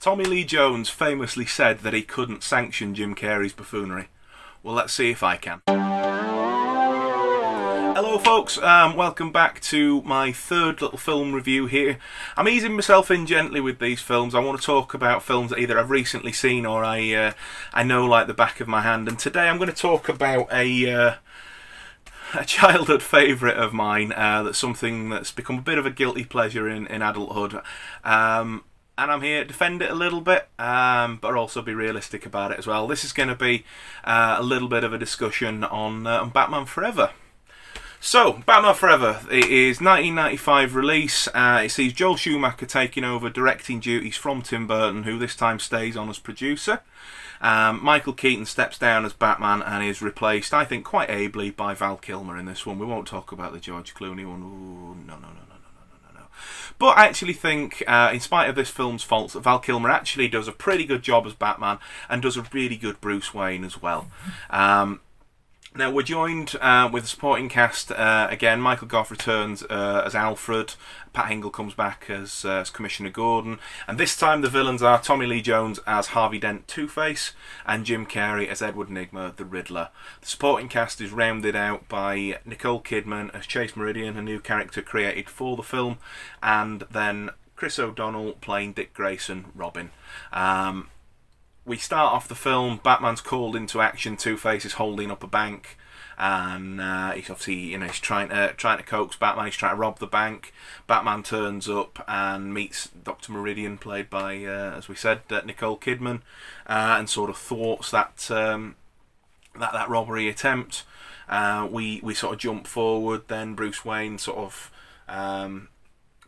Tommy Lee Jones famously said that he couldn't sanction Jim Carrey's buffoonery. Well, let's see if I can. Hello folks, welcome back to my third little film review here. I'm easing myself in gently with these films. I want to talk about films that either I've recently seen or I know like the back of my hand. And today I'm going to talk about a childhood favourite of mine, that's something that's become a bit of a guilty pleasure in adulthood. And I'm here to defend it a little bit, but also be realistic about it as well. This is going to be a little bit of a discussion on Batman Forever. So, Batman Forever, it is 1995 release. It sees Joel Schumacher taking over directing duties from Tim Burton, who this time stays on as producer. Michael Keaton steps down as Batman and is replaced, I think, quite ably by Val Kilmer in this one. We won't talk about the George Clooney one. Ooh, no. But I actually think, in spite of this film's faults, that Val Kilmer actually does a pretty good job as Batman and does a really good Bruce Wayne as well. Now, we're joined with a supporting cast again. Michael Gough returns as Alfred. Pat Hingle comes back as Commissioner Gordon. And this time the villains are Tommy Lee Jones as Harvey Dent Two-Face and Jim Carrey as Edward Nygma, the Riddler. The supporting cast is rounded out by Nicole Kidman as Chase Meridian, a new character created for the film, and then Chris O'Donnell playing Dick Grayson, Robin. We start off the film, Batman's called into action, Two-Face is holding up a bank, and he's obviously, he's trying to coax Batman, he's trying to rob the bank. Batman turns up and meets Dr. Meridian, played by, as we said, Nicole Kidman, and sort of thwarts that robbery attempt. We sort of jump forward, then Bruce Wayne sort of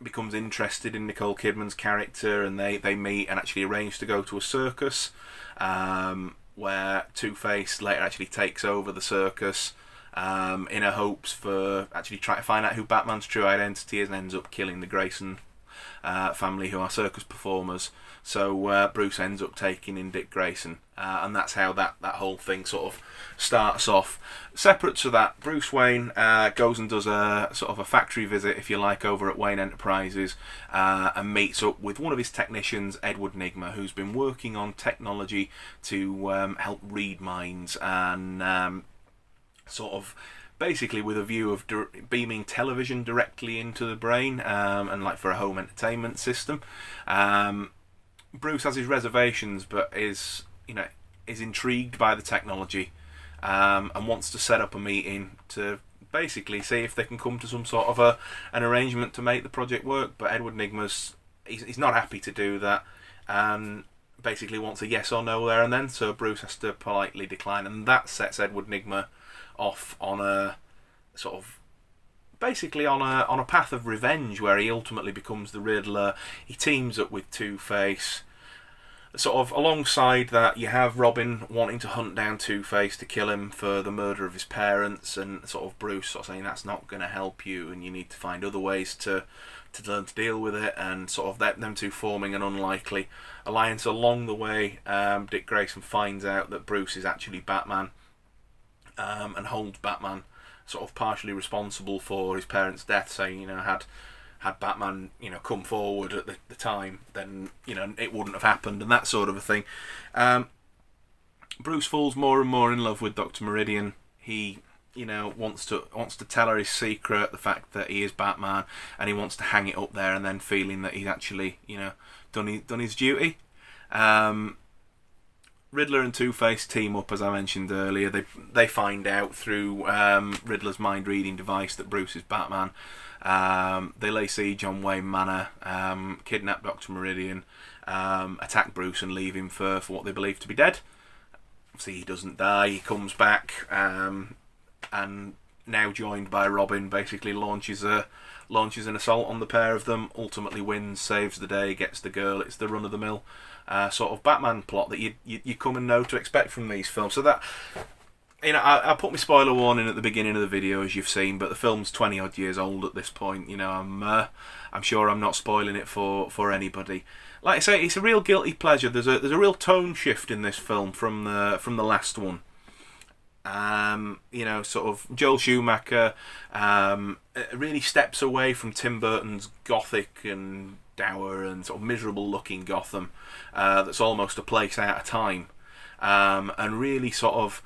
becomes interested in Nicole Kidman's character, and they meet and actually arrange to go to a circus, where Two-Face later actually takes over the circus in her hopes for actually trying to find out who Batman's true identity is, and ends up killing the Grayson family, who are circus performers. So Bruce ends up taking in Dick Grayson, and that's how that whole thing sort of starts off. Separate to that, Bruce Wayne goes and does a sort of a factory visit, if you like, over at Wayne Enterprises, and meets up with one of his technicians, Edward Nygma, who's been working on technology to help read minds, and sort of basically with a view of beaming television directly into the brain, and like for a home entertainment system. Bruce has his reservations, but is intrigued by the technology, and wants to set up a meeting to basically see if they can come to some sort of an arrangement to make the project work. But Edward Nygma's he's not happy to do that, and basically wants a yes or no there and then. So Bruce has to politely decline, and that sets Edward Nygma off on a sort of basically on a path of revenge, where he ultimately becomes the Riddler. He teams up with Two-Face. Sort of alongside that, you have Robin wanting to hunt down Two-Face to kill him for the murder of his parents, and sort of Bruce sort of saying that's not going to help you, and you need to find other ways to learn to deal with it, and sort of them two forming an unlikely alliance. Along the way, Dick Grayson finds out that Bruce is actually Batman, and holds Batman sort of partially responsible for his parents' death, saying, had Batman, come forward at the time, then, it wouldn't have happened, and that sort of a thing. Bruce falls more and more in love with Dr. Meridian. He, wants to tell her his secret, the fact that he is Batman, and he wants to hang it up there, and then feeling that he's actually, done his duty. Riddler and Two-Face team up, as I mentioned earlier. They find out through Riddler's mind-reading device that Bruce is Batman. They lay siege on Wayne Manor, kidnap Dr. Meridian, attack Bruce and leave him for what they believe to be dead. Obviously he doesn't die, he comes back, and now joined by Robin, basically launches an assault on the pair of them, ultimately wins, saves the day, gets the girl. It's the run-of-the-mill sort of Batman plot that you come and know to expect from these films. So that, I put my spoiler warning at the beginning of the video, as you've seen, but the film's 20 odd years old at this point. I'm sure I'm not spoiling it for anybody. Like I say, it's a real guilty pleasure. There's a real tone shift in this film from the last one. Sort of Joel Schumacher really steps away from Tim Burton's gothic and dour and sort of miserable looking Gotham that's almost a place out of time, and really sort of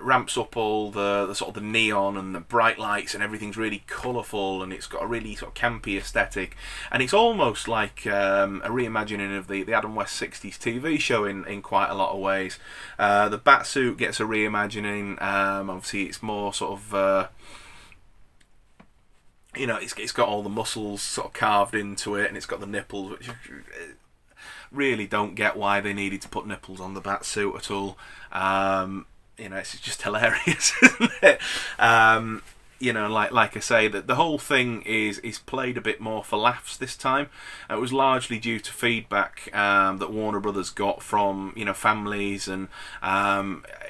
ramps up all the sort of the neon and the bright lights, and everything's really colourful, and it's got a really sort of campy aesthetic, and it's almost like a reimagining of the Adam West 60s TV show in quite a lot of ways. The Batsuit gets a reimagining. Obviously it's more sort of it's got all the muscles sort of carved into it, and it's got the nipples, which really don't get why they needed to put nipples on the Batsuit at all. It's just hilarious, isn't it? Like I say, that the whole thing is played a bit more for laughs this time. It was largely due to feedback that Warner Brothers got from families, and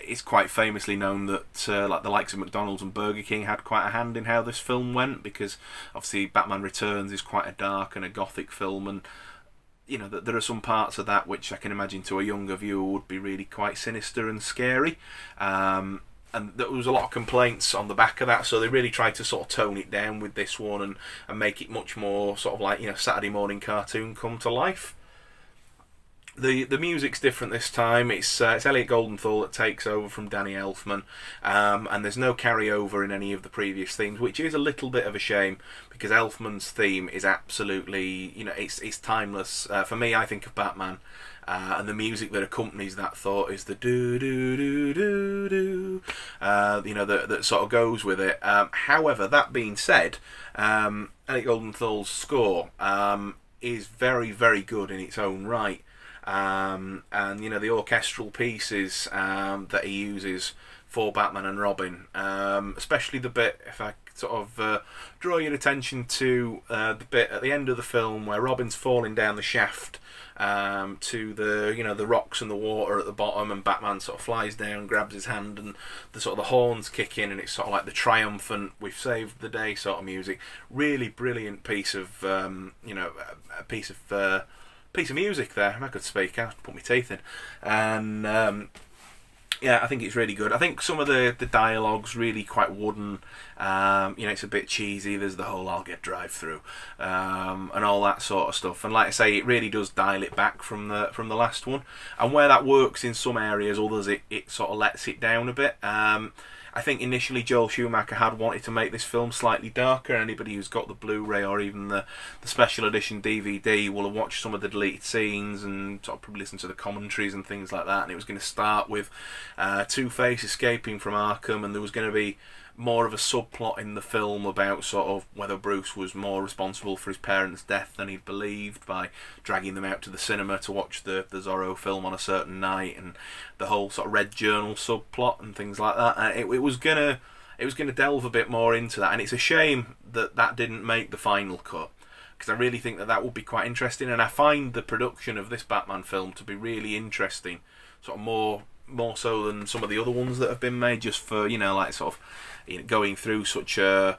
it's quite famously known that like the likes of McDonald's and Burger King had quite a hand in how this film went, because obviously Batman Returns is quite a dark and a gothic film, and that there are some parts of that which I can imagine to a younger viewer would be really quite sinister and scary. And there was a lot of complaints on the back of that, so they really tried to sort of tone it down with this one and make it much more sort of like Saturday morning cartoon come to life. The music's different this time. It's Elliot Goldenthal that takes over from Danny Elfman, and there's no carryover in any of the previous themes, which is a little bit of a shame, because Elfman's theme is absolutely, it's timeless. For me, I think of Batman, and the music that accompanies that thought is the do do do do do, that sort of goes with it. However, that being said, Elliot Goldenthal's score is very, very good in its own right. And the orchestral pieces that he uses for Batman and Robin, especially the bit, if I sort of draw your attention to the bit at the end of the film where Robin's falling down the shaft to the rocks and the water at the bottom, and Batman sort of flies down, grabs his hand, and the sort of the horns kick in, and it's sort of like the triumphant "we've saved the day" sort of music. Really brilliant piece of piece of music there. I could speak, I put my teeth in. And I think it's really good. I think some of the dialogue's really quite wooden. It's a bit cheesy. There's the whole "I'll get drive-through" and all that sort of stuff. And like I say, it really does dial it back from the last one. And where that works in some areas, others it sort of lets it down a bit. I think initially Joel Schumacher had wanted to make this film slightly darker. Anybody who's got the Blu-ray or even the special edition DVD will have watched some of the deleted scenes and sort of probably listened to the commentaries and things like that. And it was going to start with Two-Face escaping from Arkham, and there was going to be more of a subplot in the film about sort of whether Bruce was more responsible for his parents' death than he'd believed by dragging them out to the cinema to watch the Zorro film on a certain night, and the whole sort of Red Journal subplot and things like that. And it was gonna delve a bit more into that, and it's a shame that didn't make the final cut, because I really think that would be quite interesting. And I find the production of this Batman film to be really interesting, sort of more so than some of the other ones that have been made, just for going through such a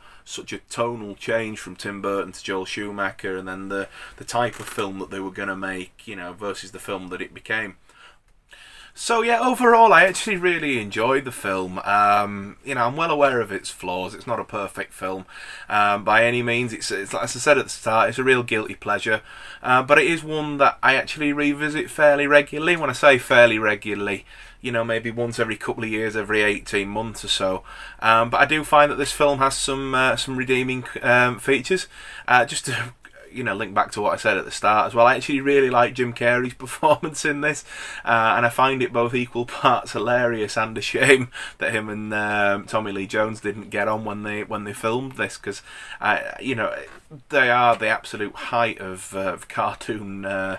tonal change from Tim Burton to Joel Schumacher, and then the type of film that they were going to make, versus the film that it became. So yeah, overall I actually really enjoyed the film. I'm well aware of its flaws. It's not a perfect film by any means. It's like, as I said at the start, it's a real guilty pleasure, but it is one that I actually revisit fairly regularly. When I say fairly regularly, maybe once every couple of years, every 18 months or so. But I do find that this film has some redeeming features. Just to link back to what I said at the start as well, I actually really like Jim Carrey's performance in this, and I find it both equal parts hilarious and a shame that him and Tommy Lee Jones didn't get on when they filmed this, because they are the absolute height of cartoon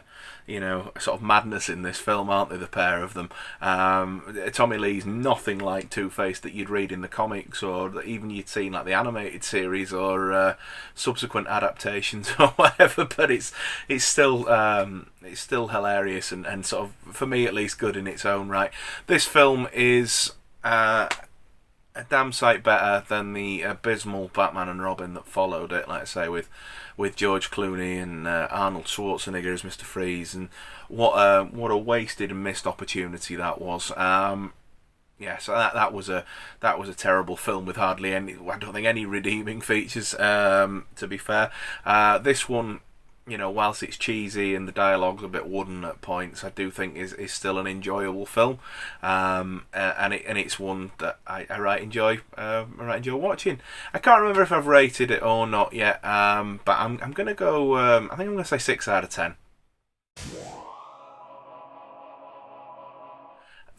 sort of madness in this film, aren't they, the pair of them? Tommy Lee's nothing like Two-Face that you'd read in the comics, or that even you'd seen like the animated series or subsequent adaptations or whatever, but it's still hilarious and sort of, for me at least, good in its own right. This film is a damn sight better than the abysmal Batman and Robin that followed it, like I say, with George Clooney and Arnold Schwarzenegger as Mr. Freeze, and what a wasted and missed opportunity that was. yeah, so that was a terrible film with hardly any. I don't think any redeeming features. To be fair, this one, whilst it's cheesy and the dialogue's a bit wooden at points, I do think is still an enjoyable film, and it's one that I right enjoy. I right enjoy watching. I can't remember if I've rated it or not yet, but I'm gonna go. I think I'm gonna say 6 out of 10.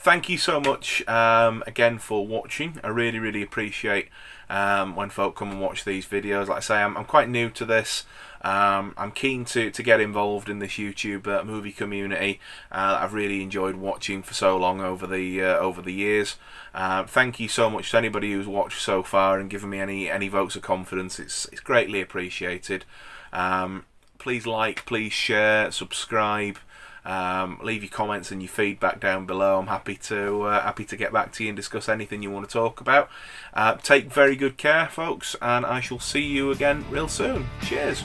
Thank you so much again for watching. I really appreciate when folk come and watch these videos. Like I say, I'm quite new to this. I'm keen to get involved in this YouTube movie community. I've really enjoyed watching for so long over the years. Thank you so much to anybody who's watched so far and given me any votes of confidence. It's greatly appreciated. Please like, please share, subscribe. Leave your comments and your feedback down below. I'm happy to get back to you and discuss anything you want to talk about. Take very good care, folks, and I shall see you again real soon. Cheers.